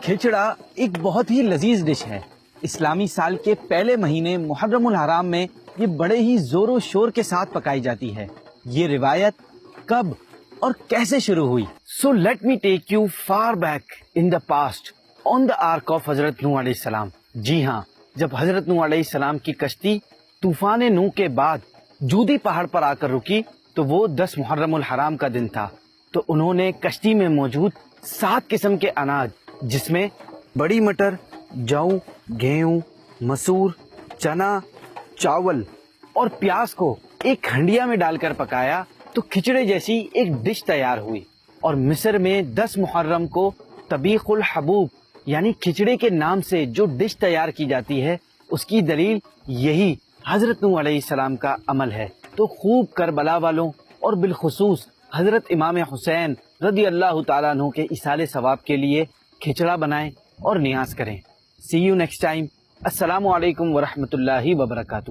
کھچڑا ایک بہت ہی لذیذ ڈش ہے۔ اسلامی سال کے پہلے مہینے محرم الحرام میں یہ بڑے ہی زور و شور کے ساتھ پکائی جاتی ہے۔ یہ روایت کب اور کیسے شروع ہوئی؟ So let me take you far back in the past on the arc of حضرت نوح علیہ السلام۔ جی ہاں، جب حضرت نوح علیہ السلام کی کشتی طوفان نوح کے بعد جودی پہاڑ پر آ کر رکی تو وہ 10 محرم الحرام کا دن تھا۔ تو انہوں نے کشتی میں موجود 7 قسم کے اناج جس میں بڑی مٹر، جو، گیہوں، مسور، چنا، چاول اور پیاز کو ایک ہنڈیا میں ڈال کر پکایا تو کھچڑے جیسی ایک ڈش تیار ہوئی۔ اور مصر میں 10 محرم کو طبیخ الحبوب یعنی کھچڑے کے نام سے جو ڈش تیار کی جاتی ہے، اس کی دلیل یہی حضرت نوح علیہ السلام کا عمل ہے۔ تو خوب کربلا والوں اور بالخصوص حضرت امام حسین رضی اللہ تعالیٰ عنہ کے ایصال ثواب کے لیے کھچڑا بنائیں اور نیاز کریں۔ سی یو نیکسٹ ٹائم۔ السلام علیکم ورحمۃ اللہ وبرکاتہ۔